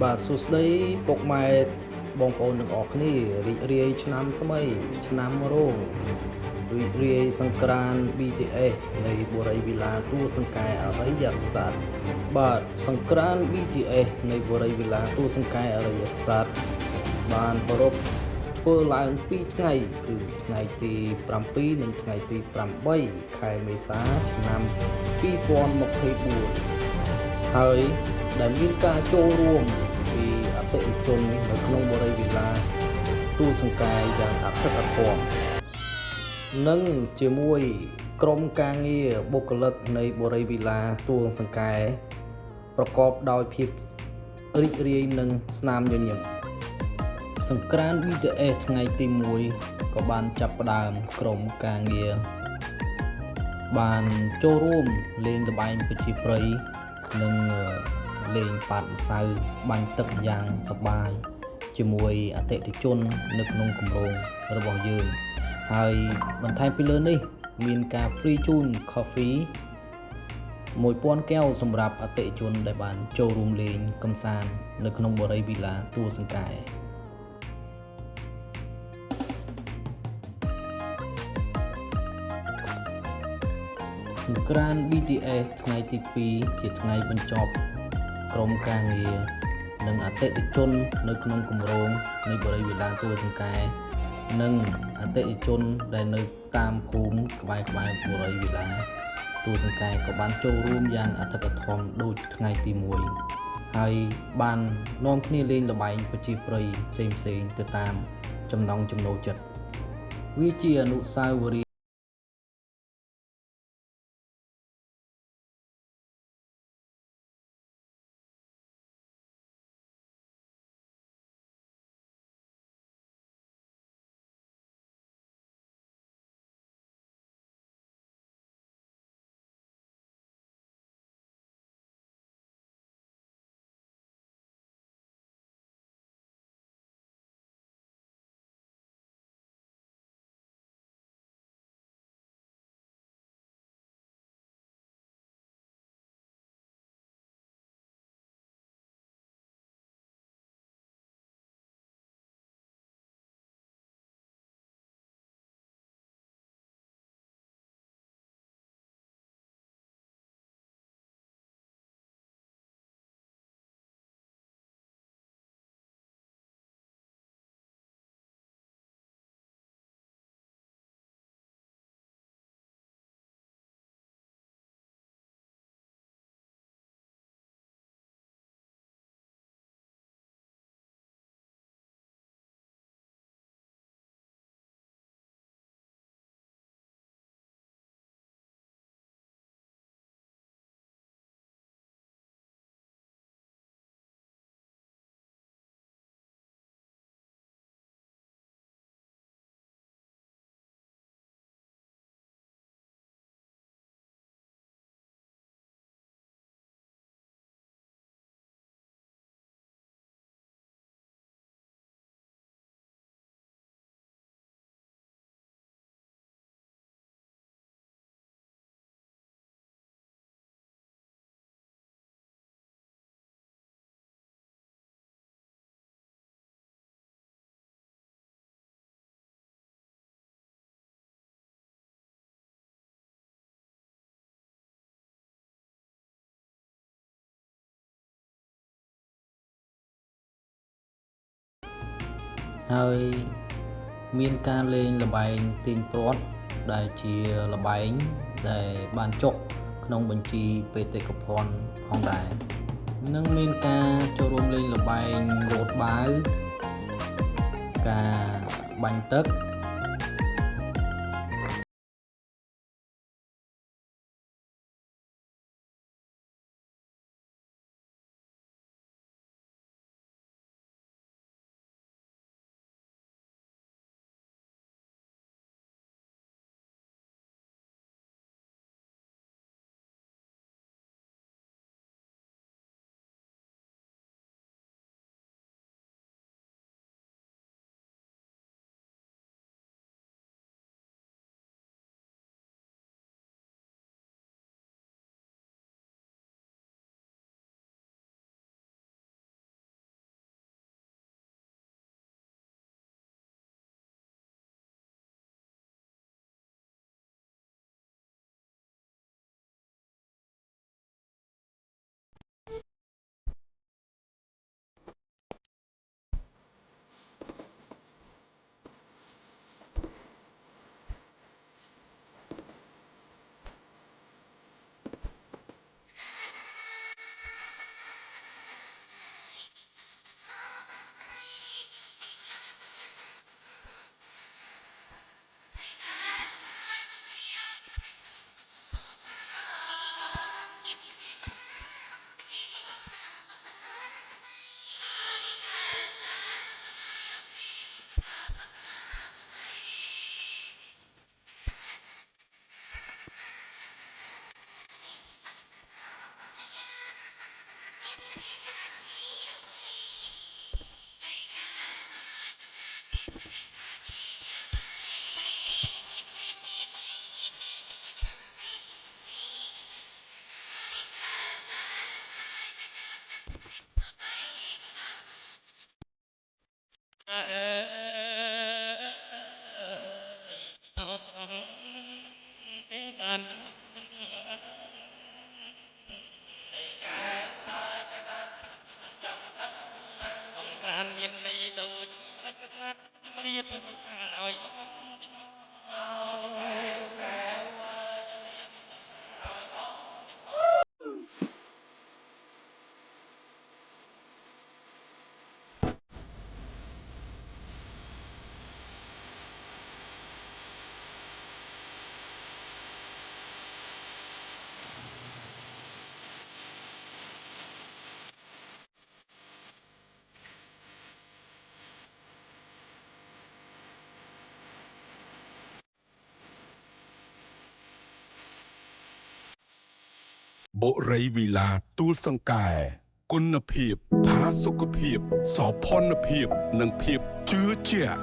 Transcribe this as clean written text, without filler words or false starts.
បាទសួស្តីពុកម៉ែបងប្អូនទាំងអស់គ្នារីករាយឆ្នាំថ្មីឆ្នាំរោងរីករាយសង្ក្រាន្ត BTS នៃបុរីវិឡាទួសង្កែអរិយក្សត្របាទសង្ក្រាន្ត BTS នៃបុរីវិឡាទួសង្កែអរិយក្សត្របានប្រពធ្វើឡើង2ថ្ងៃគឺថ្ងៃទី7និងថ្ងៃទី8ខែមេសាឆ្នាំ2024ហើយដែលមានការចូលរួមពីអតិថិជននៅក្នុងបុរីវិឡាទូសង្កែយ៉ាងអធិកអធមនិងជាមួយក្រុមការងារបុគ្គលិកនៃបុរីវិឡាទូសង្កែប្រកបដោយភាពរីករាយនិងស្នាមញញឹមសង្ក្រាន្ត BTS ថ្ងៃទី1ក៏បានចាប់ផ្ដើមក្រុមការងារបានចូលរួមលេងល្បែងប្រជាប្រិយនិងលេងប៉ាតម្សៅបាញ់ទឹកយ៉ាងសប្បាយជាមួយអតិថិជននៅក្នុងគម្រោងរបស់យើងហើយបន្ថែមពីលើនេះមានការ free ជូន coffee 1000 កែវសម្រាប់អតិថិជនដែលបានចូលរួមលេងកម្សាន្តនៅក្នុងបុរីវិឡាទួសង្កែសង្ក្រាន្ត BTS ថ្ងៃទី2ជាថ្ងៃបញ្ចប់ក្រុមការងារនិងអតិថិជននៅក្នុងគម្រោងនៃបុរីវិឡាទួសង្កែនិងអតិថិជនដែលនៅតាមភូមិក្បែរបុរីវិឡាទួសង្កែក៏បានចូលរួមយ៉ាងអធិកអធមដូចថ្ងៃទី1ហើយបាននាំគ្នាលេងល្បែងប្រជាប្រិយផ្សេងៗទៅតាមចំណង់ចំណូលចិត្តវាជាអនុស្សាវរីយ៍ហើយមានការលេងល្បែងទាញព្រ័ត្រដែលជាល្បែងដែលបានចុះក្នុងបញ្ជីបេតិកភណ្ឌផងដែរនិងមានការចូលរួមលេងល្បែងលោតបាវការបាញ់ទឹក การยินดีโดยเรียนเอา បុរីវិឡាទូលសង្កែគុណភាពផាសុខភាពសោភ័ណភាពនិងភាពជឿជាក់